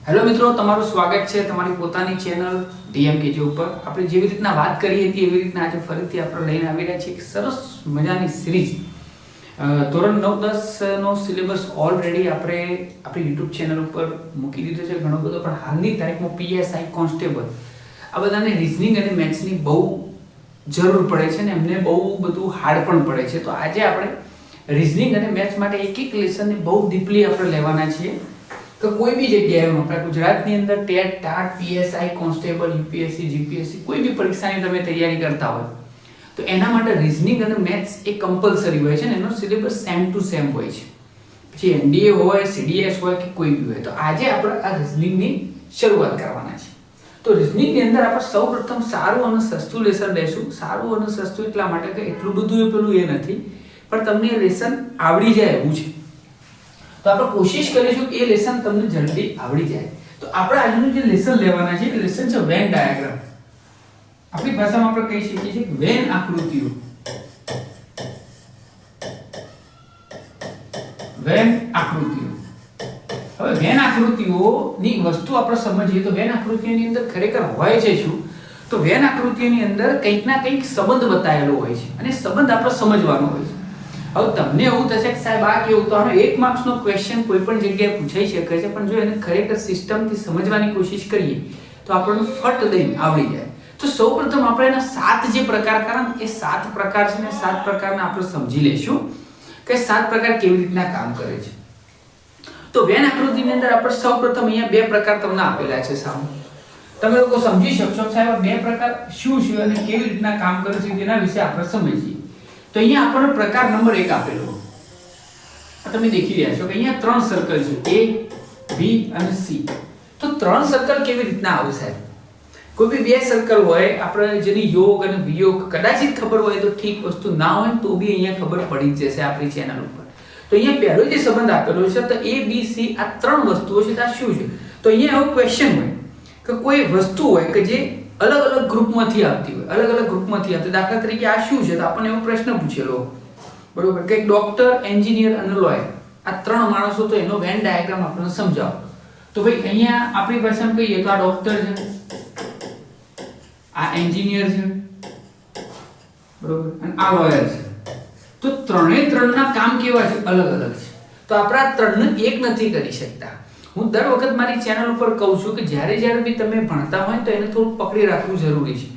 Hello મિત્રો, તમારું સ્વાગત છે તમારી પોતાની ચેનલ ડીએમકેજી ઉપર. આપણે જેવી રીતના વાત કરી હતી એવી રીતના આજે ફરીથી આપણે લઈને આવી રહ્યા છીએ એક સરસ મજાની સિરીઝ. ધોરણ 9-10 નો સિલેબસ ઓલરેડી આપણે આપણી યુટ્યુબ ચેનલ ઉપર મૂકી દીધો છે ઘણો બધો, પણ હાલની તારીખમાં પીએસઆઈ કોન્સ્ટેબલ આ બધાને રિઝનિંગ અને મેથ્સની બહુ જરૂર પડે છે ને એમને બહુ બધું હાર્ડ પણ પડે છે. તો આજે આપણે રિઝનિંગ અને મેથ્સ માટે એક એક લેસનને બહુ ડીપલી આપણે લેવાના છીએ. તો કોઈ બી જગ્યાએ આપણા ગુજરાતની અંદર TET, TAT, PSI, constable, UPSC, GPSC કોઈ બી પરીક્ષાની તમે તૈયારી કરતા હોય તો એના માટે રિઝનિંગ અને મેથ્સ એ કમ્પલસરી હોય છે ને એનો સિલેબસ સેમ ટુ સેમ હોય છે. પછી એનડીએ હોય, સીડીએસ હોય કે કોઈ બી હોય. તો આજે આપણે આ રિઝનિંગની શરૂઆત કરવાના છે. તો રિઝનિંગની અંદર આપણે સૌપ્રથમ સારું અને સસ્તું લેસન લેશું. સારું અને સસ્તું એટલા માટે કે એટલું બધું પેલું એ નથી, પણ તમને એ લેસન આવડી જાય એવું છે. તો આપણે કોશિશ કરીશું કે એ લેસન તમને જલ્દી આવડી જાય. તો આપણે આજનું જે લેસન લેવાના છે એ લેસન છે વેન ડાયાગ્રામ. આપણી ભાષામાં આપણે કહી શકીએ છીએ કે વેન આકૃતિઓ. વેન આકૃતિઓ. હવે વેન આકૃતિઓની વસ્તુ આપણે સમજીએ તો વેન આકૃતિઓની અંદર ખરેખર હોય છે શું? તો વેન આકૃતિઓની અંદર કંઈક ના કંઈક સંબંધ બતાવેલો હોય છે અને સંબંધ આપણે સમજવાનો હોય છે. હવે તમને એવું થશે કે સાહેબ આ કેવું, તો આનો 1 માર્ક્સનો ક્વેશ્ચન કોઈ પણ જગ્યાએ પૂછાઈ શકે છે, પણ જો એને ખરેખર સિસ્ટમથી સમજવાની કોશિશ કરીએ તો આપણને ફટ દઈને આવડી જાય. તો સૌપ્રથમ આપણે એના 7 જે પ્રકાર કારણ એ 7 પ્રકાર છે ને 7 પ્રકારના આપણે સમજી લેશું કે 7 પ્રકાર કેવી રીતના કામ કરે છે. તો વેન આકૃતિની અંદર આપણે સૌપ્રથમ અહીંયા 2 પ્રકાર તમને આપેલા છે સામે. તમે લોકો સમજી શકશો સાહેબ 2 પ્રકાર શું છે અને કેવી રીતના કામ કરે છે તેના વિશે આપણે સમજીએ. તો અહીંયા આપણને પ્રકાર નંબર 1 આપેલો. તમે દેખી રહ્યા છો કે અહીંયા 3 સર્કલ છે, A, B અને C. તો 3 સર્કલ કેવી રીતના આવે સાહેબ? કોઈ બી 2 સર્કલ હોય આપણે જેની યોગ અને વિયોગ કદાચિત ખબર હોય તો ઠીક, વસ્તુ ના હોય તો બી અહીંયા ખબર પડી જ જશે આપણી ચેનલ ઉપર. તો અહીંયા પહેલો જે સંબંધ આપેલો છે તો A, B, C આ 3 વસ્તુઓ છે. આ શું છે? તો અહીંયા એવો ક્વેશ્ચન હોય કે કોઈ વસ્તુ હોય કે જે અલગ અલગ ગ્રુપમાંથી આવતી હોય, અલગ અલગ ગ્રુપમાંથી આવતી. દાખલા તરીકે આ શું છે? તો આપણને એવો પ્રશ્ન પૂછેલો, બરોબર, કે ડોક્ટર, એન્જિનિયર અને લોયર આ 3 માણસો, તો એનો વેન ડાયાગ્રામ આપણને સમજાવો. તો ભાઈ અહીંયા આપણી ભાષામાં કહીએ તો આ ડોક્ટર છે, આ એન્જિનિયર છે, બરોબર, અને આ લોયર છે. તો ત્રણેના કામ કેવા છે? અલગ અલગ છે. તો આપણે આ ત્રણને એક નથી કરી શકતા. હું દર વખત મારી ચેનલ ઉપર કહું છું કે જ્યારે બી તમે ભણતા હોય તો એને થોડું પકડી રાખવું જરૂરી છે.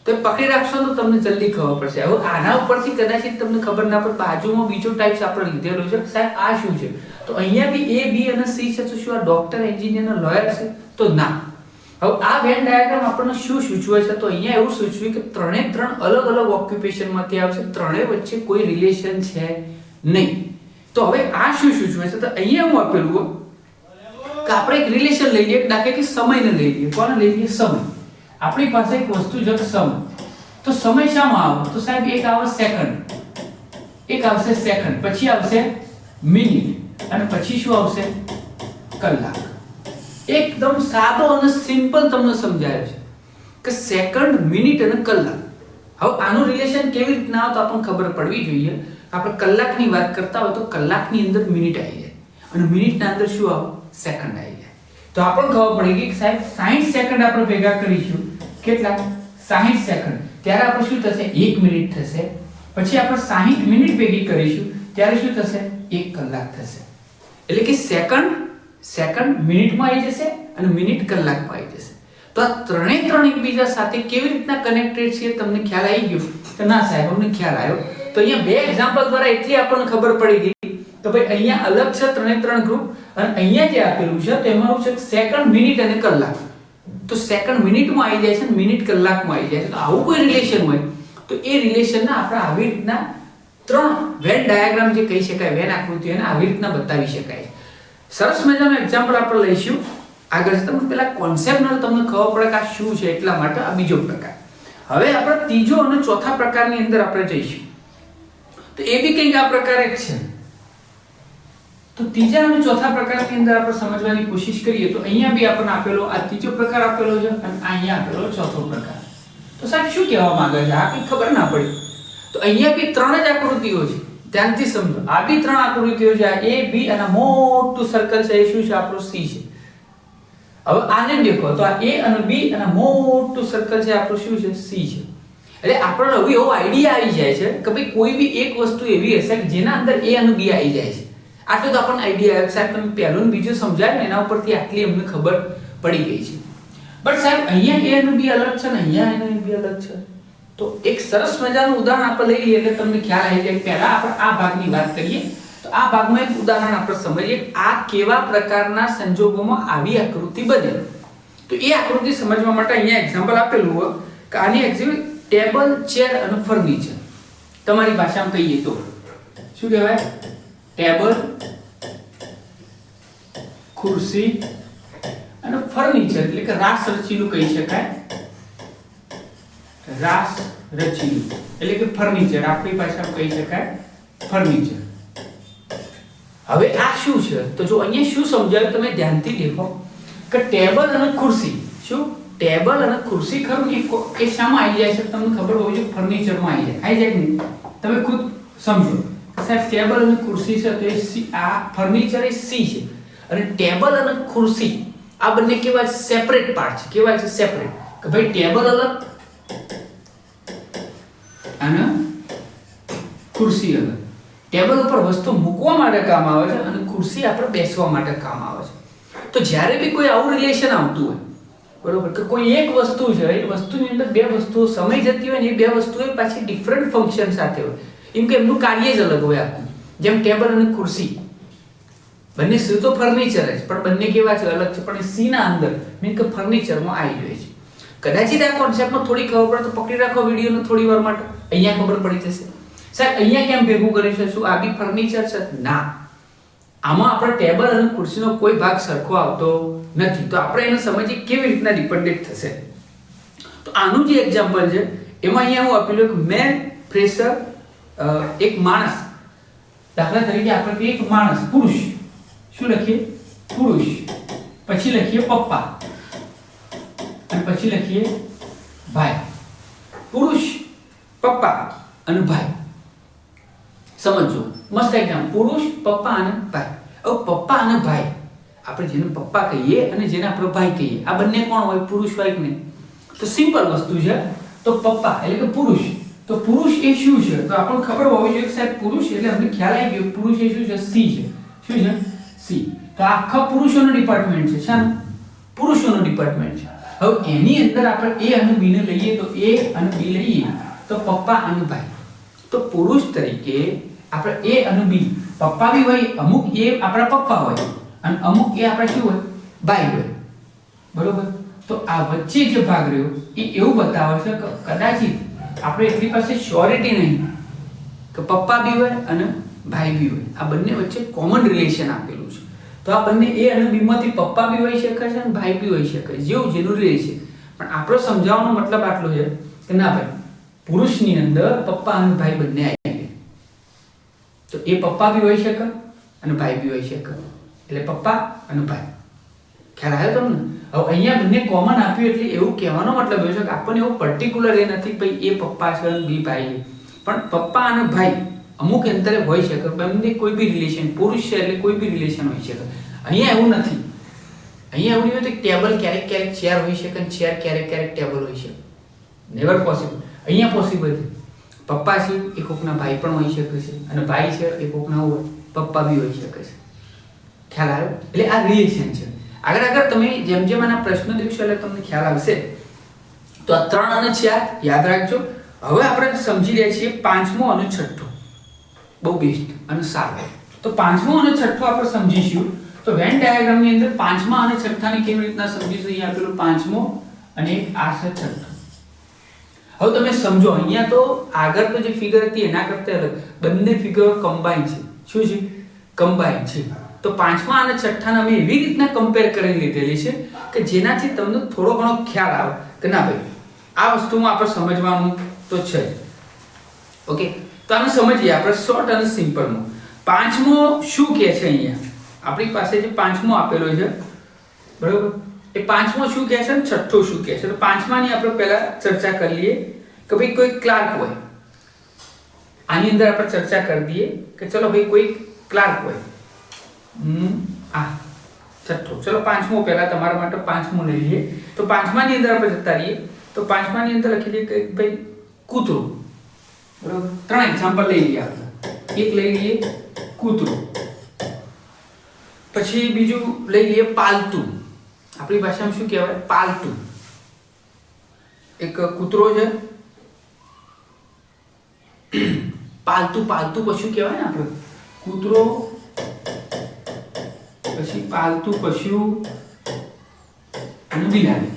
તો પકડી રાખશો તો તમને જલ્દી ખબર પડશે. હવે આના ઉપરથી કદાચ તમને ખબર ના પડે, બાજુમાં બીજો ટાઈપ્સ આપણે લીધેલો છે સાહેબ આ શું છે? તો અહીંયા બી A, B અને C છે. તો શું આ ડોક્ટર, એન્જિનિયર અને લોયર છે? તો ના. હવે આ વેન ડાયાગ્રામ આપણને શું સૂચવે છે? તો અહીંયા એવું સૂચવ્યું કે 3 અલગ અલગ ઓક્યુપેશનમાંથી આવશે, ત્રણેય વચ્ચે કોઈ રિલેશન છે નહીં. તો હવે આ શું સૂચવે છે? તો અહીંયા હું આપેલું કે આપણે એક રિલેશન લઈ લઈએ, દાખલા કે સમયને લઈ લઈએ. કોને લઈ લઈએ? સમય. આપણી પાસે એક વસ્તુ છે સમય. તો સમય શામાં આવે? તો સાહેબ એક આવે સેકન્ડ, એક આવશે સેકન્ડ, પછી આવશે મિનિટ અને પછી શું આવશે? કલાક. એકદમ સાદો અને સિમ્પલ તમને સમજાય છે કે સેકન્ડ, મિનિટ અને કલાક. હવે આનું રિલેશન કેવી રીતના આવે તો આપણને ખબર પડવી જોઈએ. આપણે કલાકની વાત કરતા હોય તો કલાકની અંદર મિનિટ આવી જાય અને મિનિટના અંદર શું આવે? સેકન્ડ આવી જાય. તો આપણને ખબર પડી ગઈ કે સાહેબ 60 સેકન્ડ આપણે ભેગા કરીશું. કેટલા? 60 સેકન્ડ. ત્યારે આપણે શું થશે? 1 મિનિટ થશે. પછી આપણે 60 મિનિટ ભેગી કરીશું ત્યારે શું થશે? 1 કલાક થશે. એટલે કે સેકન્ડ મિનિટમાં આવી જશે અને મિનિટ કલાકમાં આવી જશે. તો આ ત્રણ એકબીજા સાથે કેવી રીતના કનેક્ટેડ છે તમને ખ્યાલ આવી ગયો? તો ના સાહેબ અમને ખ્યાલ આવ્યો. તો અહીંયા 2 એક્ઝામ્પલ દ્વારા એટલી આપણને ખબર પડી ગઈ તો ભાઈ અહીંયા અલગ છે 3 ગ્રુપ અને અહીંયા જે આપેલું છે તેમાં એવું છે સેકન્ડ, મિનિટ અને કલાક. તો સેકન્ડ મિનિટમાં આવી જાય છે અને મિનિટ કલાકમાં આવી જાય છે. તો આવું કોઈ રિલેશન હોય તો એ રિલેશનને આપણે આવી રીતના 3 વેન ડાયાગ્રામ જે કહી શકાય, વેન આકૃતિઓને આવી રીતના બતાવી શકાય. સરસ મજાનું એક્ઝામ્પલ આપણે લઈશું આગળ. તમને પેલા કોન્સેપ્ટનો તમને ખબર પડે કે આ શું છે એટલા માટે આ બીજો પ્રકાર. હવે આપણે ત્રીજો અને ચોથા પ્રકારની અંદર આપણે જઈશું. તો એ બી કંઈક આ પ્રકારે જ છે. તો ત્રીજા અને ચોથા પ્રકારની અંદર આપણે સમજવાની કોશિશ કરીએ તો અહીંયા બી આપણને આપેલો આ ત્રીજો પ્રકાર આપેલો છે અને અહીંયા આપેલો ચોથો પ્રકાર. તો સાહેબ શું કહેવા માંગે છે? આ કંઈ ખબર ના પડી. તો અહીંયા બી 3 જ આકૃતિઓ છે. ધ્યાનથી સમજો. આ બી 3 આકૃતિઓ છે, A, B અને મોટું સર્કલ છે એ શું છે? આપણું C છે. હવે આને દેખો તો આ A અને B અને મોટું સર્કલ છે આપણું શું છે C છે. એટલે આપણને હવે એવો આઈડિયા આવી જાય છે કે ભાઈ કોઈ બી એક વસ્તુ એવી હશે કે જેના અંદર A અને B આવી જાય છે. આટલું તો આપણને આઈડિયા આવે. સાહેબ તમે પહેલું ને બીજું સમજાય ને એના ઉપરથી આટલી અમને ખબર પડી ગઈ છે. બટ સાહેબ અહીંયા A અને B અલગ છે ને અહીંયા A અને B અલગ છે. તો એક સરસ મજાનું ઉદાહરણ આપણે લઈ લઈએ એટલે તમને ખ્યાલ આવી જાય. પહેલા આપણે આ ભાગની વાત કરીએ તો આ ભાગમાં એક ઉદાહરણ આપણે સમજીએ આ કેવા પ્રકારના સંજોગોમાં આવી આકૃતિ બને. તો એ આકૃતિ સમજવા માટે અહીંયા એક્ઝામ્પલ આપેલું હોય કે આની એક્ઝિબિટ ટેબલ ચેર અને ફર્નિચર. તમારી ભાષામાં કહીએ તો શું કહેવાય? ટેબલ ખુરશી અને ફર્નિચર એટલે કે રાસ રચીલું કહી શકાય. રાસ રચીલું એટલે કે ફર્નિચર આપણી ભાષામાં કહી શકાય ફર્નિચર. હવે આ શું છે તો જો અહીંયા શું સમજાયું તમે ધ્યાનથી દેખો કે ટેબલ અને ખુરશી. શું ટેબલ અને ખુરશી ખરું એ શામાં આવી જાય છે તમને ખબર હોવી જોઈએ? ફર્નિચરમાં આવી જાય ને? તમે ખુદ સમજો સાહેબ ટેબલ અને ખુરશી છે તો એ આ ફર્નિચર એ સી છે અને ટેબલ અને ખુરશી આ બંને કેવા છે? સેપરેટ પાર્ટ છે. કેવા છે? સેપરેટ. કે ભાઈ ટેબલ અલગ અને ખુરશી અલગ. ટેબલ ઉપર વસ્તુ મૂકવા માટે કામ આવે છે અને ખુરશી આપણે બેસવા માટે કામ આવે છે. તો જ્યારે બી કોઈ આવું રિલેશન આવતું હોય બરોબર કે કોઈ એક વસ્તુ છે એ વસ્તુની અંદર બે વસ્તુઓ સમય જતી હોય ને એ બે વસ્તુઓ પાછી ડિફરન્ટ ફંક્શન સાથે હોય એમ કે એમનું કાર્ય જ અલગ હોય આખું. જેમ ટેબલ અને ખુરશી બંને સી તો ફર્નિચર જ પણ બંને કેવા છે? અલગ છે. પણ સી ના અંદર મીન કે ફર્નિચરમાં આવી જાય છે. કદાચિત આ કોન્સેપ્ટમાં થોડી ખબર પડે તો પકડી રાખો વિડીયોને થોડી વાર માટે. અહીંયા ખબર પડી જશે સાહેબ અહીંયા કેમ ભેગું કરી છે? શું આ બી ફર્નિચર છે? ના, આમાં આપણે ટેબલ અને ખુરશીનો કોઈ ભાગ સરખો આવતો નથી. તો આપણે એને સમજીએ કેવી રીતના ડિપેન્ડન્ટ થશે. તો આનું જે એક્ઝામ્પલ છે એમાં અહીંયા હું આપેલું કે મેન પ્રેશર એક માણસ. દાખલા તરીકે આપણે કહીએ એક માણસ પુરુષ. શું લખીએ? પુરુષ. પછી લખીએ પપ્પા અને પછી લખીએ ભાઈ. પુરુષ, પપ્પા અને ભાઈ. સમજો મસ્ત એક્ઝામ્પલ. પુરુષ, પપ્પા અને ભાઈ. હવે પપ્પા અને ભાઈ આપણે જેને પપ્પા કહીએ અને જેને આપણે ભાઈ કહીએ આ બંને કોણ હોય? પુરુષ હોય કે નહીં? તો સિમ્પલ વસ્તુ છે. તો પપ્પા એટલે કે પુરુષ. તો પુરુષ એ શું છે? તો આપણને ખબર હોવી જોઈએ કે સાહેબ પુરુષ એટલે અમને ખ્યાલ આવી ગયો પુરુષ એ શું છે? સી છે. શું છે? સી. તો આખા પુરુષોનો ડિપાર્ટમેન્ટ છે. શાનો? પુરુષોનો ડિપાર્ટમેન્ટ છે. હવે એની અંદર આપણે A અને B ને લઈએ તો A અને B લઈએ તો પપ્પા અને ભાઈ. તો પુરુષ તરીકે આપણે A અને B પપ્પા બી હોય અમુક A આપણા પપ્પા હોય અને અમુક A આપણે શું હોય? ભાઈ હોય. બરોબર. તો આ વચ્ચે જે ભાગ રહ્યો એ એવું બતાવે છે કે કદાચિત આપણે એટલી પાસે શ્યોરિટી નહીં કે પપ્પા બી હોય અને ભાઈ બી હોય. આ બંને વચ્ચે કોમન રિલેશન આપેલું છે. તો આ બંને A અને B માંથી પપ્પા બી હોઈ શકે છે અને ભાઈ બી હોઈ શકે છે. જેવું જેનું રિલેશન. પણ આપણો સમજાવવાનો મતલબ આટલો છે કે ના ભાઈ પુરુષની અંદર પપ્પા અને ભાઈ બંને આવી જાય. તો એ પપ્પા બી હોઈ શકે અને ભાઈ બી હોઈ શકે. એટલે પપ્પા અને ભાઈ. ખ્યાલ આવ્યો તમને? હવે અહીંયા બંને કોમન આપ્યું એટલે એવું કહેવાનો મતલબ એ છે કે આપણને એવું પર્ટિક્યુલર એ નથી ભાઈ એ પપ્પા છે અને બી ભાઈ. પણ પપ્પા અને ભાઈ અમુક અંતરે હોઈ શકે. બંને કોઈ બી રિલેશન. પુરુષ છે એટલે કોઈ બી રિલેશન હોઈ શકે. અહીંયા એવું નથી. અહીંયા એવું નહીં હોય કે ટેબલ ક્યારેક ક્યારેક ચેર હોઈ શકે અને ચેર ક્યારેક ક્યારેક ટેબલ હોઈ શકે. Never possible. અહીંયા પોસિબલ છે. પપ્પા છે એ કોકના ભાઈ પણ હોઈ શકે છે અને ભાઈ છે એ કોકના હોય પપ્પા બી હોઈ શકે છે. ખ્યાલ આવ્યો? એટલે આ રિલેશન છે. આગળ તમે જેમ જેમ આના પ્રશ્નો દિવસો એટલે તમને ખ્યાલ આવશે. તો આ 3 અને 4 યાદ રાખજો. હવે આપણે સમજી રહ્યા છીએ પાંચમો અને છઠ્ઠો. બહુ બેસ્ટ અને સારું. તો પાંચમો અને છઠ્ઠો આપણે સમજીશું. તો વેન ડાયાગ્રામની અંદર પાંચમા અને છઠ્ઠાને કેવી રીતના સમજીશું? અહીંયા આપેલું પાંચમો અને આ છે છઠ્ઠો. હવે તમે સમજો અહીંયા તો આગળ તો જે ફિગર હતી એના કરતા અલગ બંને ફિગરો કમ્બાઈન છે. શું છે? કમ્બાઈન છે. તો પાંચમા અને છઠ્ઠાને અમે એવી રીતના કમ્પેર કરી લીધેલી છે કે જેનાથી તમને થોડો ઘણો ખ્યાલ આવે કે ના ભાઈ આ વસ્તુમાં આપણે સમજવાનું તો છે જ. ઓકે. તો આને સમજીએ આપણે શોર્ટ અને સિમ્પલમાં. પાંચમો શું કહે છે? અહીંયા આપણી પાસે જે પાંચમો આપેલો છે બરોબર એ પાંચમો શું કહે છે અને છઠ્ઠો શું કહે છે? તો પાંચમાની આપણે પહેલા ચર્ચા કરી લઈએ કે ભાઈ કોઈ ક્લાર્ક હોય. આની અંદર આપણે ચર્ચા કરી દઈએ કે ચલો ભાઈ કોઈ ક્લાર્ક હોય. આ છઠ્ઠો. ચલો પાંચમો પહેલા તમારા માટે પાંચમો લઈ લઈએ. તો પાંચમાની અંદર આપણે જતા રહીએ. તો પાંચમાની અંદર લખી દઈએ કે ભાઈ કૂતરો. બરાબર, 3 એક્ઝામ્પલ લઈ લઈએ આપણે. એક લઈ લઈએ કૂતરો, પછી બીજું લઈ લઈએ પાલતુ. આપણી ભાષામાં શું કહેવાય? પાલતુ. એક કૂતરો છે, પાલતુ પશુ કહેવાય ને આપણે. કૂતરો, પછી પાલતુ પશુ અને બિલાડી.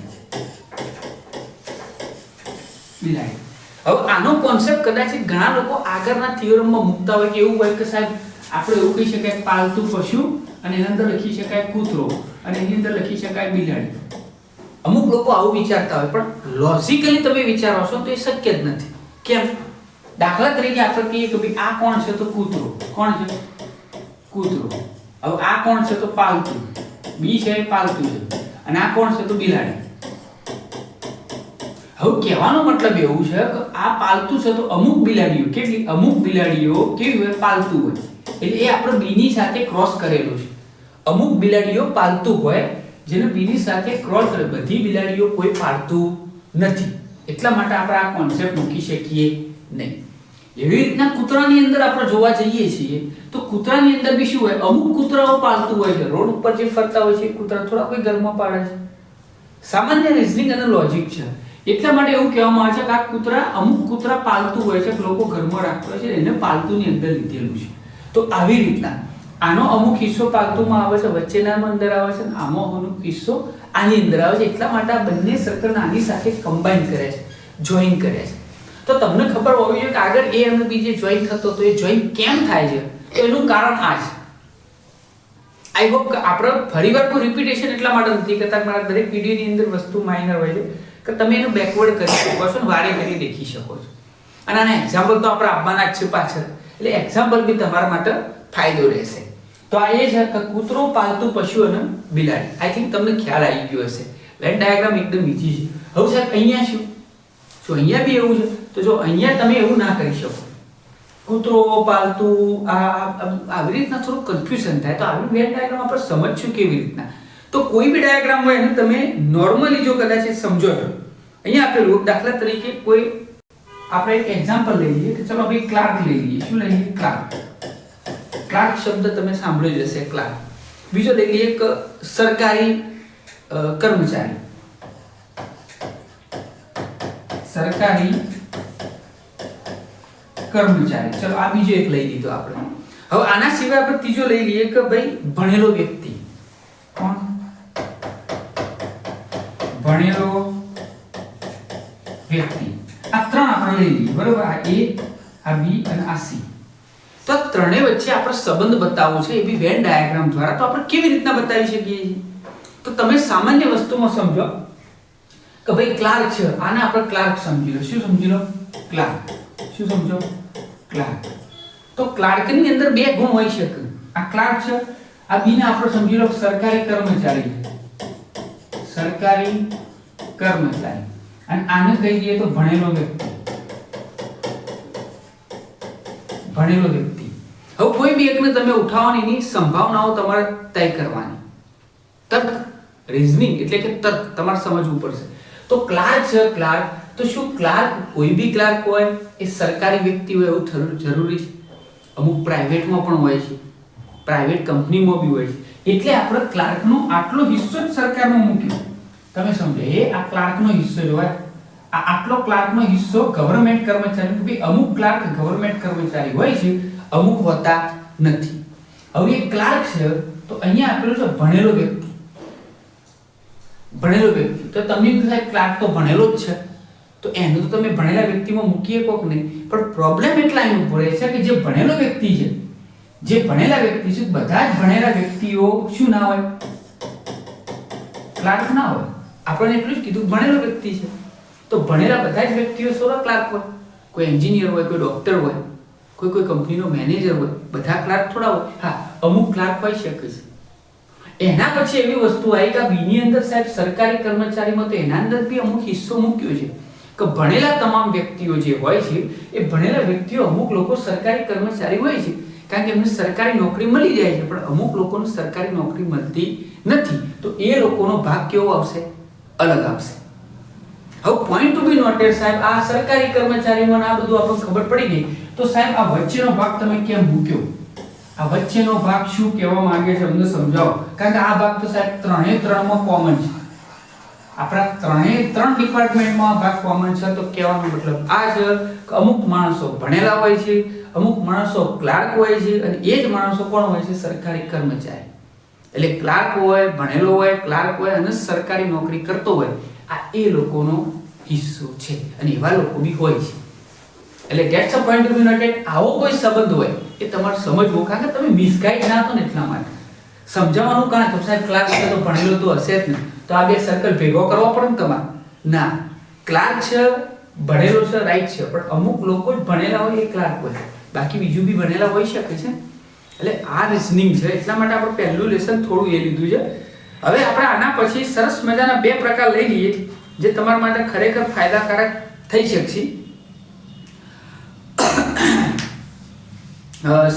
હવે આનો કોન્સેપ્ટ કદાચ ઘણા લોકો આગળના થિયરમમાં મૂકતા હોય કે એવું હોય કે સાહેબ આપણે એવું કહી શકાય પાલતુ પશુ અને એની અંદર લખી શકાય કૂતરો અને એની અંદર લખી શકાય બિલાડી. અમુક લોકો આવું વિચારતા હોય, પણ લોજિકલી તમે વિચારો છો તો એ શક્ય જ નથી. કેમ? દાખલા તરીકે આપણે કહીએ કે ભાઈ આ કોણ છે? તો કૂતરો. કોણ છે? કૂતરો. હવે આ કોણ છે? તો પાલતુ. બી છે પાલતુ છે, અને આ કોણ છે? તો બિલાડી. હવે કહેવાનો મતલબ એવું છે કે આ પાલતુ છે તો અમુક બિલાડીઓ, કેટલી? અમુક બિલાડીઓ કેવી હોય? પાલતુ હોય. એટલે એ આપણે બીની સાથે ક્રોસ કરેલું છે. અમુક બિલાડીઓ પાલતુ હોય જેને બીની સાથે ક્રોસ કરે. બધી બિલાડીઓ કોઈ પાલતુ નથી, એટલા માટે આપણે આ કોન્સેપ્ટ મૂકી શકીએ નહીં. એવી રીતના કૂતરાની અંદર આપણે જોવા જઈએ છીએ તો કૂતરાની અંદર બી શું હોય? અમુક કૂતરાઓ પાલતુ હોય છે. રોડ ઉપર જે ફરતા હોય છે કૂતરા થોડા કોઈ ઘરમાં પાડે છે. સામાન્ય રીઝનિંગ અને લોજિક છે. એટલા માટે એવું કહેવામાં આવે છે કે આ કૂતરા, અમુક કૂતરા પાલતુ હોય છે, લોકો ઘરમાં રાખતા હોય છે, એને પાલતુની અંદર લીધેલું છે. તો આવી રીતના આનો અમુક હિસ્સો પાલતુમાં આવે છે, વચ્ચેનામાં અંદર આવે છે, આનો અમુક હિસ્સો આની અંદર આવે છે. એટલા માટે આ બંને સર્કલ આની સાથે કમ્બાઈન કરે છે, જોઈન કરે છે. તો તમને ખબર હોવી જોઈએ કે આગળ એ અને બી જે જોઈન થતો તો એ જોઈન કેમ થાય છે, તો એનું કારણ આ છે. આઈ હોપ કે આપણે ફરીવાર કોઈ રિપીટેશન એટલા માટે નથી કરતા કે મારા દરેક વિડીયોની અંદર વસ્તુ માઇનર હોય છે કે તમે એનું બેકવર્ડ કરી શકો છો અને વારે ઘડી દેખી શકો છો. અને આના એક્ઝામ્પલ તો આપણે આપવાના જ છે પાછળ, એટલે એક્ઝામ્પલ બી તમારા માટે ફાયદો રહેશે. તો આ એ છે કે કૂતરો, પાલતુ પશુ અને બિલાડી. આઈ થિંક તમને ખ્યાલ આવી ગયો હશે. વેન ડાયાગ્રામ એકદમ ઈઝી છે. હવે સાહેબ અહીંયા શું? જો અહીંયા બી એવું છે તો જો અહીંયા તમે એવું ના કરી શકો. કૂતરો, પાલતુ, આવી રીતના થોડું કન્ફ્યુઝન થાય. તો આવી વેન ડાયાગ્રામ આપણે સમજશું કેવી રીતના? તો કોઈ બી ડાયાગ્રામ હોય એને તમે નોર્મલી જો કદાચ સમજો છો, અહીંયા આપેલું દાખલા તરીકે કોઈ આપણે એક એક્ઝામ્પલ લઈ લઈએ કે ચલો ભાઈ ક્લાર્ક લઈ લઈએ. શું લઈ લઈએ? ક્લાર્ક. ક્લાર્ક શબ્દ તમે સાંભળ્યો જ હશે, ક્લાર્ક. બીજો લઈ લઈએ એક સરકારી કર્મચારી. સરકારી કર્મચારી. ચલો આ બીજો એક લઈ લીધો આપણે. હવે આના સિવાય આપણે ત્રીજો લઈ લઈએ કે ભાઈ ભણેલો વ્યક્તિ. કોણ? ભણેલો વ્યક્તિ. આ 3 આપણે લઈ લઈએ, બરોબર? આ A, આ B અને આ C. તો ત્રણેય વચ્ચે આપણે સંબંધ બતાવવો છે, એ બી વેન ડાયાગ્રામ દ્વારા. તો આપણે કેવી રીતના બતાવી શકીએ છીએ? તો તમે સામાન્ય વસ્તુમાં સમજો કે ભાઈ ક્લાર્ક છે, આને આપણે ક્લાર્ક સમજી લો. શું સમજી લો? ક્લાર્ક. શું સમજો? ક્લાર્ક. તો ક્લાર્કની અંદર 2 ગુણ હોઈ શકે. આ ક્લાર્ક છે, આ બી ને આપણે સમજી લો સરકારી કર્મચારી. સરકારી કર્મચારી. અને આને કહી દઈએ તો ભણેલો વ્યક્તિ. ભણેલો વ્યક્તિ. હવે કોઈ બી એકને તમે ઉઠાવવાની, એની સંભાવનાઓ તમારે તય કરવાની. તર્ક, રીઝનિંગ એટલે કે તર્ક તમારે સમજવું પડશે. તો ક્લાર્ક છે, ક્લાર્ક. તો શું ક્લાર્ક કોઈ બી ક્લાર્ક હોય એ સરકારી વ્યક્તિ હોય એવું જરૂરી છે? અમુક પ્રાઇવેટમાં પણ હોય છે, પ્રાઇવેટ કંપનીમાં બી હોય છે. એટલે આપણે ક્લાર્કનો આટલો હિસ્સો જ સરકારમાં મૂક્યો. તમે સમજો, એ આ ક્લાર્કનો હિસ્સો જ હોય. આ આટલો ક્લાર્કનો હિસ્સો ગવર્નમેન્ટ કર્મચારી. કે અમુક ક્લાર્ક ગવર્નમેન્ટ કર્મચારી હોય છે, અમુક હોતા નથી. હવે એક ક્લાર્ક છે તો અહીંયા આપેલું છે ભણેલો વ્યક્તિ. ભણેલો વ્યક્તિ. તો તમને થાય ક્લાર્ક તો ભણેલો જ છે, તો એનું તો તમે ભણેલા વ્યક્તિમાં મૂકીએ કોક નહીં. પણ પ્રોબ્લેમ એટલા એનું પડે છે કે જે ભણેલો વ્યક્તિ છે, જે ભણેલા વ્યક્તિ છે, બધા જ ભણેલા વ્યક્તિઓ શું ના હોય? ક્લાર્ક ના હોય. આપણને એટલું જ કીધું ભણેલો વ્યક્તિ છે. તો ભણેલા બધા જ વ્યક્તિઓ સોરા ક્લાર્ક હોય. કોઈ એન્જિનિયર હોય, કોઈ ડોક્ટર હોય, કોઈ કંપનીનો મેનેજર હોય. બધા ક્લાર્ક થોડા હોય. હા, અમુક ક્લાર્ક હોઈ શકે છે. એના પછી એવી વસ્તુ આવી કે બીની અંદર સાહેબ સરકારી કર્મચારીમાં તો એના અંદર બી અમુક હિસ્સો મૂક્યો છે કે ભણેલા તમામ વ્યક્તિઓ જે હોય છે એ ભણેલા વ્યક્તિઓ, અમુક લોકો સરકારી કર્મચારી હોય છે. કારણ કે એમને સરકારી નોકરી મળી જાય છે, પણ અમુક લોકોને સરકારી નોકરી મળતી નથી. તો એ લોકોનો ભાગ કેવો આવશે? અલગ આવશે. હવે પોઈન્ટ ટુ બી નોટેડ સાહેબ, આ સરકારી કર્મચારીઓને આ બધું આપણને ખબર પડી ગઈ, તો સાહેબ આ વચ્ચેનો ભાગ તમે કેમ મૂક્યો? આ વચ્ચેનો ભાગ શું કહેવા માંગે છે અમને સમજાવો. કારણ કે આ ભાગ તો સાહેબ ત્રણે ત્રણમાં કોમન છે. આપણા ત્રણે ત્રણ ડિપાર્ટમેન્ટમાં આ ભાગ કોમન છે. તો કહેવાનો મતલબ આ છે કે અમુક માણસો ભણેલા હોય છે, અમુક માણસો ક્લાર્ક હોય છે, અને એ જ માણસો કોણ હોય છે? સરકારી કર્મચારી. એટલે ક્લાર્ક હોય, ભણેલો હોય, ક્લાર્ક હોય અને સરકારી નોકરી કરતો હોય, આ એ લોકોનો હિસ્સો છે. અને એવા લોકો બી હોય છે. એટલે that's a point to be noted. આવો કોઈ સંબંધ હોય એ તમારે સમજવો, કારણ કે તમે મિસગાઈડ ના થો ને એટલા માટે સમજાવવાનું. કારણ કે સાહેબ ક્લાર્ક છે તો ભણેલો તો હશે જ ને, તો આ બે સર્કલ ભેગો કરવો પડે ને તમારે. ના, ક્લાર્ક છે, ભણેલો છે, રાઈટ છે, પણ અમુક લોકો જ ભણેલા હોય એ ક્લાર્ક હોય, બાકી બીજું બી ભણેલા હોઈ શકે છે. એટલે આ રીઝનિંગ છે, એટલા માટે આપણે પહેલું લેસન થોડું એ લીધું છે. હવે આપણે આના પછી સરસ મજાના બે પ્રકાર લઈ લઈએ જે તમારા માટે ખરેખર ફાયદાકારક થઈ શકશે.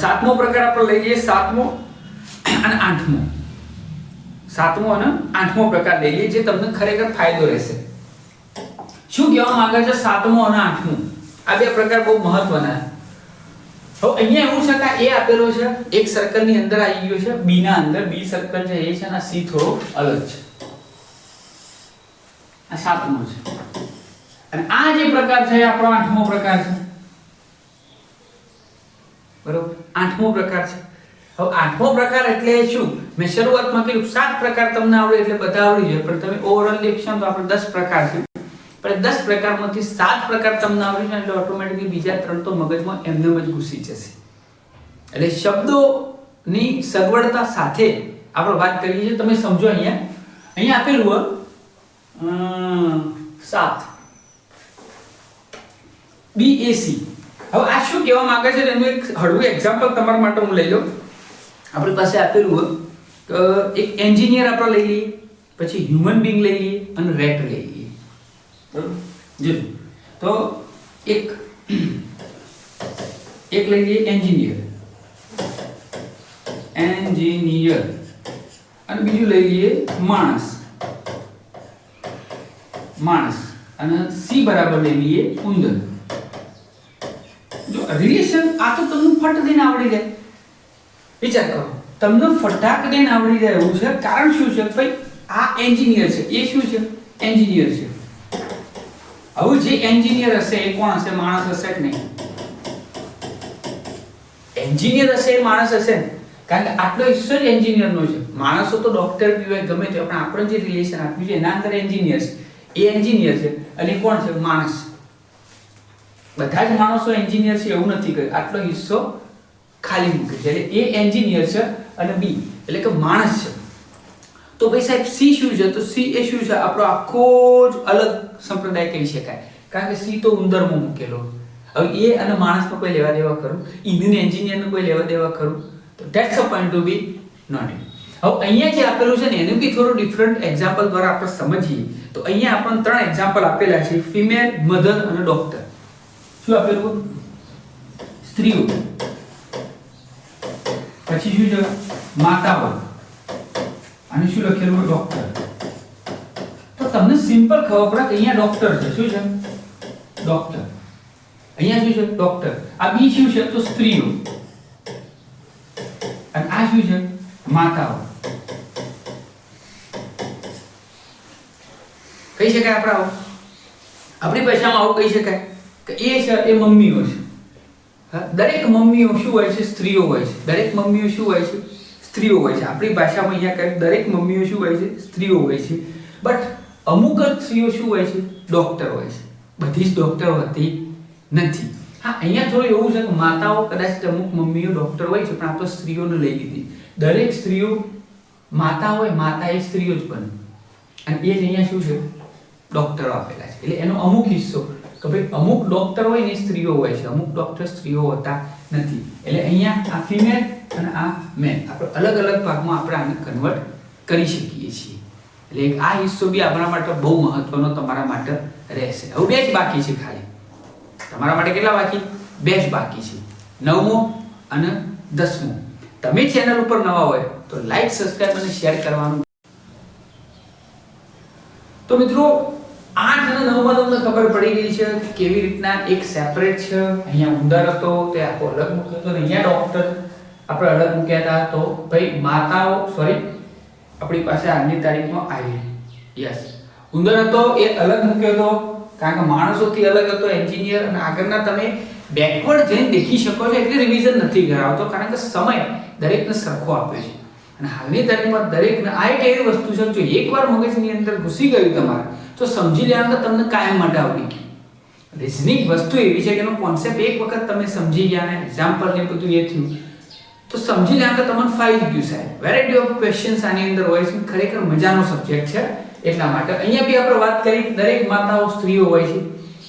સાતમો પ્રકાર આપણે લઈ લઈએ, સાતમો અને આઠમો. સાતમો અને આઠમો પ્રકાર લઈ લઈએ જે તમને ખરેખર ફાયદો રહેશે. શું કહેવા માંગે છે સાતમો અને આઠમો? આ બે પ્રકાર બહુ મહત્વના છે. હવે અહીંયા એવું છે કે એ આપેલો છે એક સર્કલ ની અંદર આવી ગયો છે, બી ના અંદર. બી સર્કલ છે એ છે અને સી થોડો અલગ છે. આ સાતમો છે અને આ જે પ્રકાર છે આપણો આઠમો પ્રકાર છે. બરોબર, આઠમો પ્રકાર છે. હવે આઠમો પ્રકાર એટલે શું? મેં શરૂઆતમાં કીધું 7 પ્રકાર તમને આવડે એટલે બધા આવડી જાય, પણ તમે ઓવરઓલ લેશો તો આપણે 10 પ્રકાર છે, પણ 10 પ્રકારમાંથી 7 પ્રકાર તમને આવડી જાય એટલે ઓટોમેટિકલી બીજા 3 તો મગજમાં એમનેમ જ ઘૂસી જશે. એટલે શબ્દોની સગવડતા સાથે આપણે વાત કરીએ છીએ. તમે સમજો, અહીંયા આપેલું હોય 7 BAC. હવે આ શું કહેવા માંગે છે એનું એક હળવું એક્ઝામ્પલ તમારા માટે હું લઈ લઉં. આપણી પાસે આપેલું હોય તો એક એન્જિનિયર આપણે લઈ લઈએ, પછી હ્યુમન બીંગ લઈ લઈએ અને રેટ લઈ લઈએ. બરોબર, જો તો એક લઈ લઈએ એન્જિનિયર અને બીજું લઈ લઈએ માણસ અને સી બરાબર લઈ લઈએ ઉંદર. જો રિલેશન આ તો તમને ફટ દઈને આવડી જાય. વિચાર કરો, તમને ફટાક દઈને આવડી જાય એવું છે. કારણ શું છે ભાઈ? આ એન્જિનિયર છે, એ શું છે? એન્જિનિયર છે. હવે જે એન્જિનિયર હશે એ કોણ હશે? માણસ હશે કે નહીં? એન્જિનિયર હશે એ માણસ હશે ને, કારણ કે આટલો હિસ્સો જ એન્જિનિયરનો છે. માણસો તો ડોક્ટર બી હોય, ગમે તે, પણ આપણે જે રિલેશન આપ્યું છે એના અંદર એન્જિનિયર છે. એ એન્જિનિયર છે અને કોણ છે? માણસ. બધા જ માણસો એન્જિનિયર છે એવું નથી કહ્યું, આટલો હિસ્સો ખાલી મૂકે છે. એટલે એ એન્જિનિયર છે અને બી એટલે કે માણસ છે. તો ભાઈ સાહેબ સી શું છે? તો સી એ શું છે? આપણો આખો જ અલગ સંપ્રદાય કહી શકાય, કારણ કે સી તો ઉંદરમાં મૂકેલો. હવે એ અને માણસનો કોઈ લેવા દેવા ખરું? ઇન્ડિયન એન્જિનિયરનો કોઈ લેવા દેવા ખરું? તો that's a point to be noted. હવે અહીંયા જે આપેલું છે ને એનું બી થોડું ડિફરન્ટ એક્ઝામ્પલ દ્વારા આપણે સમજીએ. તો અહીંયા આપણને 3 એક્ઝામ્પલ આપેલા છે: ફિમેલ, મધર અને ડોક્ટર. શું આપેલું? સ્ત્રીઓ. પછી શું છે? માતાઓ. અને શું લખેલું? ડોક્ટર. તો તમને સિમ્પલ ખબર પડે કે અહીંયા ડોક્ટર છે. શું છે? ડોક્ટર. અહીંયા શું છે? ડોક્ટર. આ બી શું છે? તો સ્ત્રીઓ. અને આ શું છે? માતાઓ. કહી શકાય આપણી ભાષામાં આવું કહી શકાય કે એ છે એ મમ્મીઓ છે. દરેક મમ્મીઓ શું હોય છે? સ્ત્રીઓ હોય છે. દરેક મમ્મીઓ શું હોય છે? સ્ત્રીઓ હોય છે. આપણી ભાષામાં અહીંયા કહે દરેક મમ્મીઓ શું હોય છે? સ્ત્રીઓ હોય છે. બટ અમુક જ સ્ત્રીઓ શું હોય છે? ડોક્ટર હોય છે. બધી જ ડોક્ટર હોતી નથી. હા, અહીંયા થોડું એવું છે કે માતાઓ કદાચ અમુક મમ્મીઓ ડોક્ટર હોય છે, પણ આ તો સ્ત્રીઓને લઈ લીધી. દરેક સ્ત્રીઓ માતા હોય, માતા એ સ્ત્રીઓ જ બને. અને એ જ અહીંયા શું છે? ડોક્ટરો આપેલા છે. એટલે એનો અમુક હિસ્સો કે ભાઈ અમુક ડોક્ટર હોય ને સ્ત્રીઓ હોય છે, અમુક ડોક્ટર સ્ત્રીઓ હોતા નથી. એટલે અહીંયા આ ફિમેલ અને આ મેલ આપણે અલગ અલગ ભાગમાં આપણે આને કન્વર્ટ કરી શકીએ છીએ. એટલે આ હિસ્સો બી આપણા માટે બહુ મહત્વનો તમારા માટે રહેશે. હવે 2 જ બાકી છે ખાલી તમારા માટે. કેટલા બાકી? 2 જ બાકી છે, 9મો અને 10મું. તમે ચેનલ ઉપર નવા હોય તો લાઈક, સબસ્ક્રાઇબ અને શેર કરવાનું. તો મિત્રો 8 અને 9 માં તમને ખબર પડી ગઈ છે કે કેવી રીતના એક સેપરેટ છે. અહીંયા ઉંદર હતો તે આખો અલગ મૂક્યો હતો, અને અહીંયા ડોક્ટર આપણે અલગ મૂક્યા હતા. તો ભાઈ માતાઓ આપણી પાસે આજની તારીખમાં આવી. યસ, ઉંદર હતો એ અલગ મૂક્યો હતો કારણ કે માણસોથી અલગ હતો, એન્જિનિયર. અને આગળના તમે બેકવર્ડ જઈને દેખી શકો છો એટલે રિવિઝન નથી કરાવતો કારણ કે સમય દરેકને સરખો આપ્યો છે. અને હાલની તારીખમાં દરેકને આ એક એવી વસ્તુ છે જો એકવાર મગજની અંદર ઘૂસી ગયું તમારે તો સમજી લેવાનું કે તમને કાયમ માટે આવડી ગયું. રિઝનિંગ વસ્તુ એવી છે કે એનો કોન્સેપ્ટ એક વખત તમે સમજી ગયા ને એક્ઝામ્પલ ને બધું એ થયું તો સમજી લેવાનું કે તમને ફાઈ ગયું સાહેબ. વેરાયટી ઓફ ક્વેશ્ચન્સ આની અંદર હોય છે, ખરેખર મજાનો સબ્જેક્ટ છે. એટલા માટે અહીંયા બી આપણે વાત કરી દરેક માતાઓ સ્ત્રીઓ હોય છે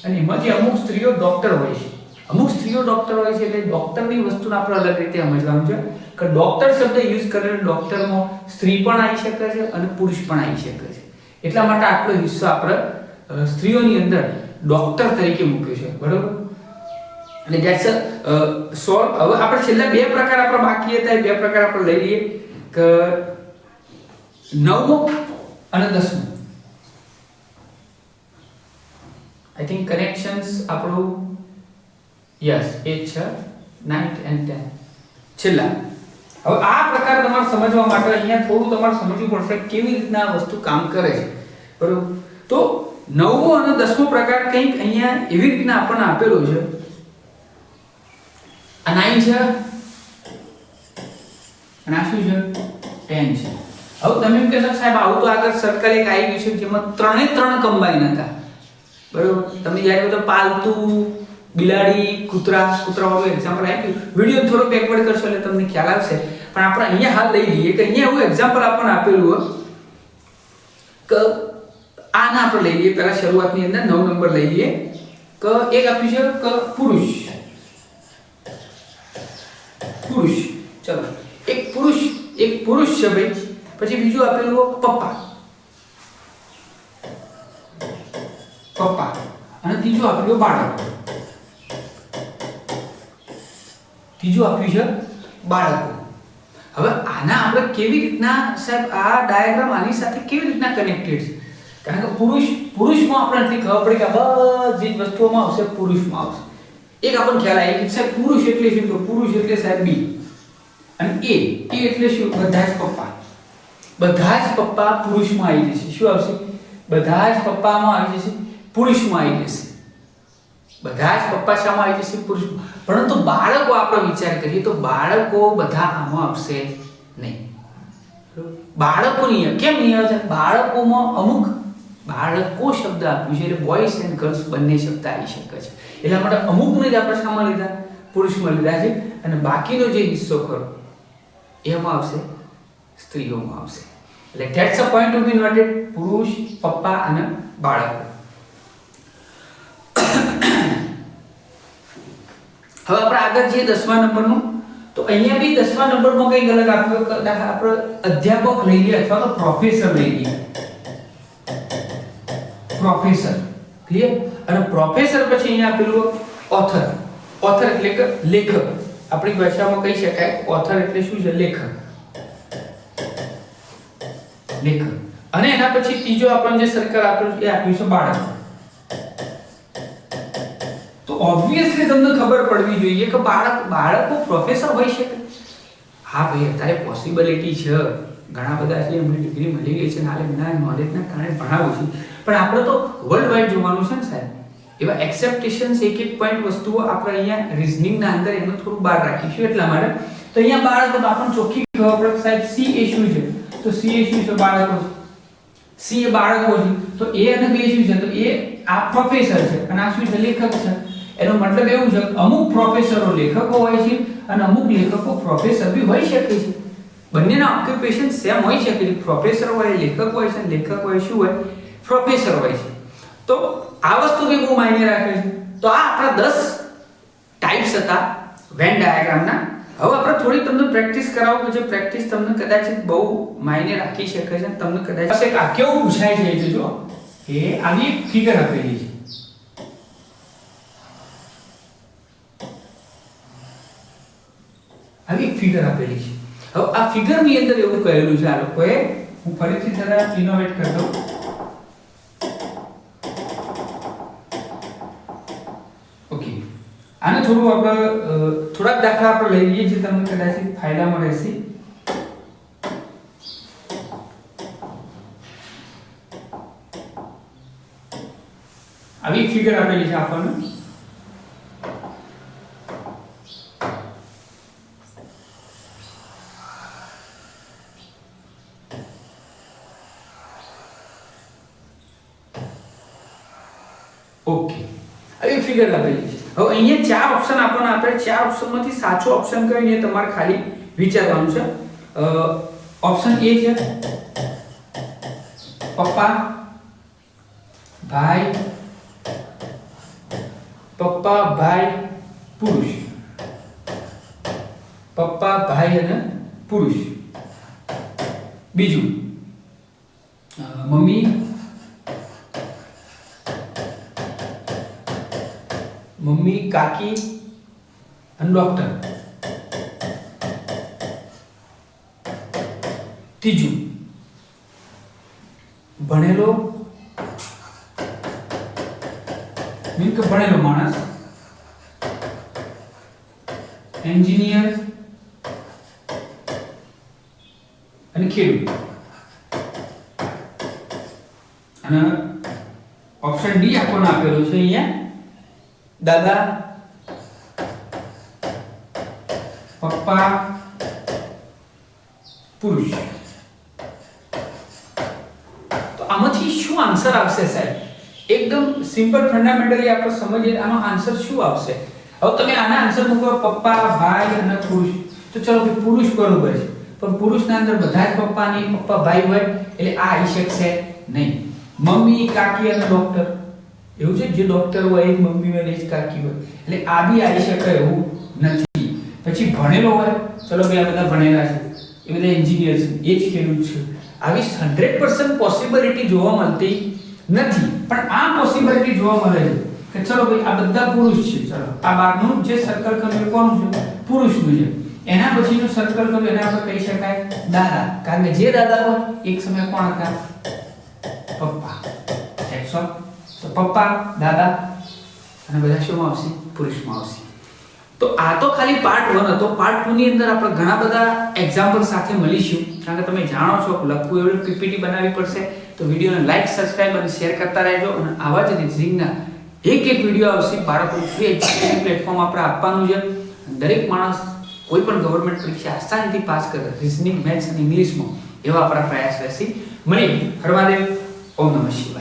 અને એમાંથી અમુક સ્ત્રીઓ ડોક્ટર હોય છે. અમુક સ્ત્રીઓ ડોક્ટર હોય છે એટલે ડોક્ટરની વસ્તુને આપણે અલગ રીતે સમજવાનું છે કે ડોક્ટર શબ્દ યુઝ કરેલો ડોક્ટરમાં સ્ત્રી પણ આવી શકે છે અને પુરુષ પણ આવી શકે છે. એટલા માટે આટલો હિસ્સો આપણે સ્ત્રીઓની અંદર ડોક્ટર તરીકે મૂક્યો છે, બરોબર. અને ધેટ્સ સોલ્વ. હવે આપણે છેલ્લા બે પ્રકાર આપણે બાકી હતા, એ બે પ્રકાર આપણે લઈ લઈએ કે 9મો અને 10મો. આઈ થિંક કનેક્શન્સ આપણું યસ એ છે 9th and 10th છેલ્લા. હવે આ પ્રકાર તમારે સમજવા માટે અહીંયા થોડું તમારે સમજવું પડશે કેવી રીતના આ વસ્તુ કામ કરે છે, બરોબર. તો 9મો અને 10મો પ્રકાર કંઈક અહીંયા એવી રીતના આપણને આપેલો છે. આ 9 છે અને આ શું છે 10 છે. હવે તમે એમ કહેશો સાહેબ આવું તો આગળ સર્કલ એક આવી ગયું છે જેમાં ત્રણે ત્રણ કમ્બાઈન હતા, બરોબર. તમે જ્યારે બધો પાલતુ બિલાડી કૂતરા વાળું એક્ઝામ્પલ આપ્યું, વિડિયો થોડો બેકવર્ડ કરશો એટલે તમને ખ્યાલ આવશે. પણ આપણે અહીંયા હાલ લઈ લઈએ કે અહીંયા એવું એક્ઝામ્પલ આપણને આપેલું હોય કે આના આપણે લઈ લઈએ. પહેલા શરૂઆતની અંદર 9 નંબર લઈ લઈએ કે એક આપ્યું છે કે પુરુષ. ચલો એક પુરુષ છે ભાઈ. પછી બીજું આપેલું પપ્પા અને ત્રીજું આપેલું બાળક. બાળકો. હવે આના આપણે કેવી રીતના સાહેબ આ ડાયાગ્રામ આની સાથે કેવી રીતના કનેક્ટેડ છે? કારણ કે પુરુષમાં આપણે એટલી ખબર પડી કે બધી જ વસ્તુઓમાં આવશે પુરુષમાં આવશે. એક આપણને ખ્યાલ આવી કે સાહેબ પુરુષ એટલે શું? તો પુરુષ એટલે સાહેબ બી અને એ એટલે શું? બધા જ પપ્પા પુરુષમાં આવી જશે. શું આવશે? બધા જ પપ્પામાં આવી જશે, પુરુષમાં આવી જશે. બધા જ પપ્પા શામાં આવી જશે? પુરુષમાં. પરંતુ બાળકો આપણે વિચાર કરીએ તો બાળકો બધા આમાં આવશે નહીં. બાળકો નહીં. કેમ નહીં આવશે? બાળકોમાં અમુક બાળકો શબ્દ આપ્યું છે એટલે બોયઝ એન્ડ ગર્લ્સ બંને શબ્દ આવી શકે છે. એટલા માટે અમુકને જ આપણે શામાં લીધા? પુરુષમાં લીધા છે. અને બાકીનો જે હિસ્સો ખરો એમાં આવશે સ્ત્રીઓમાં આવશે. એટલે that's a point to be noted. પુરુષ, પપ્પા અને બાળકો. હવે આપણે આગળ જઈએ 10મા નંબરનું. તો અહીંયા બી 10મા નંબરમાં કંઈક અલગ આપ્યું. આપણે અધ્યાપક લઈ લઈએ અથવા તો પ્રોફેસર લઈ લઈએ. Professor clear. અને પ્રોફેસર પછી અહીંયા આપેલું ઓથર. ઓથર એટલે કે લેખક. આપણી ભાષામાં કહી શકાય ઓથર એટલે શું છે? લેખક. અને એના પછી ત્રીજો આપણને જે સર્કલ આપ્યું છે એ આપ્યું છે બાળક. તો ઓબ્વિયસલી તમને ખબર પડવી જોઈએ કે બાળકો પ્રોફેસર હોઈ શકે. હા ભાઈ અત્યારે પોસિબિલિટી છે, ઘણા બધા છે એમને ડિગ્રી મળી ગઈ છે, નાના નોલેજના કારણે ભણાવું છું. પણ આપણે તો વર્લ્ડ વાઇડ જોવાનું છે ને સાહેબ. એવા એક્સેપ્ટેશન્સ એક પોઈન્ટ વસ્તુઓ આપણે અહીંયા રીઝનિંગના અંદર એનું થોડું બહાર રાખીશું. એટલા માટે તો અહીંયા બાળકો તો આપણને ચોખ્ખી ખબર પડે સાહેબ સી એ શું છે? તો સી એ શું છે? બાળકો છે. સી એ બાળકો છે. તો એ અને બી શું છે? તો એ આ પ્રોફેસર છે અને આ શું છે? લેખક છે. એનો મતલબ એવું છે અમુક પ્રોફેસરો લેખકો હોય છે અને અમુક લેખકો પ્રોફેસર બી હોઈ શકે છે. બંનેના ઓક્યુપેશન સેમ હોઈ શકે છે. પ્રોફેસર હોય લેખક હોય છે, લેખક હોય શું હોય? પ્રોફેસર હોય છે. તો આ વસ્તુ બી બહુ માયને રાખે છે. તો આ આપણા 10 ટાઈપ્સ હતા વેન ડાયાગ્રામના. હવે આપણે થોડી તમને પ્રેક્ટિસ કરાવો કે જે પ્રેક્ટિસ તમને કદાચ બહુ માયને રાખી શકે છે. તમને કદાચ એક આ કેવું પૂછાય છે જોજો કે આવી એક ફિગર આપેલી છે. આવી ફિગર આપેલી છે. હવે આ ફિગરની અંદર એવું કહેલું છે, આ લોકોએ, હું ફરીથી જરા ઇનોવેટ કરી દઉં. ઓકે, આને થોડું આપણે થોડાક દાખલા આપણે લઈ લઈએ જે તમને કદાચ ફાયદામાં રહેશે. આવી ફિગર આપેલી છે આપણને. ઓકે, આવી ફિગર આપેલી છે. હવે અહીંયા ચાર ઓપ્શન આપણને આપે. ચાર ઓપ્શનમાંથી સાચો ઓપ્શન કયો એ તમારે ખાલી વિચારવાનું છે. ઓપ્શન એ છે પપ્પા, ભાઈ, પપ્પા, ભાઈ, પુરુષ. પપ્પા, ભાઈ અને પુરુષ. બીજું મમ્મી, મમ્મી, કાકી અને ડોક્ટર. ત્રીજું ભણેલો, મીન્સ કે ભણેલો માણસ, એન્જિનિયર અને ખેડૂત. અને ઓપ્શન ડી આપણને આપેલો છે અહીંયા દાદા, પપ્પા, પુરુષ. તો આમાંથી શું આન્સર આવશે સાહેબ? એકદમ સિમ્પલ ફંડામેન્ટલી આપણે સમજીએ આનો આન્સર શું આવશે. હવે તમે આના આન્સર મૂકો પપ્પા, ભાઈ અને પુરુષ, તો ચલો કે પુરુષ બરોબર છે, પણ પુરુષના અંદર બધા જ પપ્પા નહીં, પપ્પા ભાઈ હોય એટલે આ આવી શકશે નહીં. મમ્મી, કાકી અને ડોક્ટર, એવું છે જે ડોક્ટર હોય એ મમ્મી હોય ને જ કાકી હોય, એટલે આ બી આવી શકે એવું નથી. પછી ભણેલો હોય, ચલો ભાઈ આ બધા ભણેલા છે, એ બધા એન્જિનિયર છે, એ જ ખેડૂત છે. આવી 100% પોસિબિલિટી જોવા મળતી નથી, પણ આ પોસિબિલિટી જોવા મળે છે કે ચલો ભાઈ આ બધા પુરુષ છે. ચલો આ બારનું જે સર્કલ કર્યું કોનું છે? પુરુષનું છે. એના પછીનું સર્કલ કર્યું એને આપણે કહી શકાય દાદા, કારણ કે જે દાદા હોય એક સમય કોણ હતા? પપ્પા. તો પપ્પા, દાદા અને બધા શોમાં આવશે? પુરુષમાં આવશે. તો આ તો ખાલી પાર્ટ 1 હતો. પાર્ટ 2 ની અંદર આપણે ઘણા બધા એક્ઝામ્પલ સાથે મળીશું, કારણ કે તમે જાણો છો કે લખવું એવું પીપીટી બનાવવી પડશે. તો વિડીયોને લાઈક, સબસ્ક્રાઇબ અને શેર કરતા રહેજો. અને આવા જ રીઝનિંગના એક વિડીયો આવશે. બાળકોનું ફ્રી એજ્યુકેશન પ્લેટફોર્મ આપણે આપવાનું છે. દરેક માણસ કોઈ પણ ગવર્મેન્ટ પરીક્ષા આસાનીથી પાસ કરે રીઝનિંગ, મેથ્સ અને ઇંગ્લિશમાં, એવા આપણા પ્રયાસ રહેશે. મળીએ. હર મહાદેવ. ઓમ નમઃ શિવાય.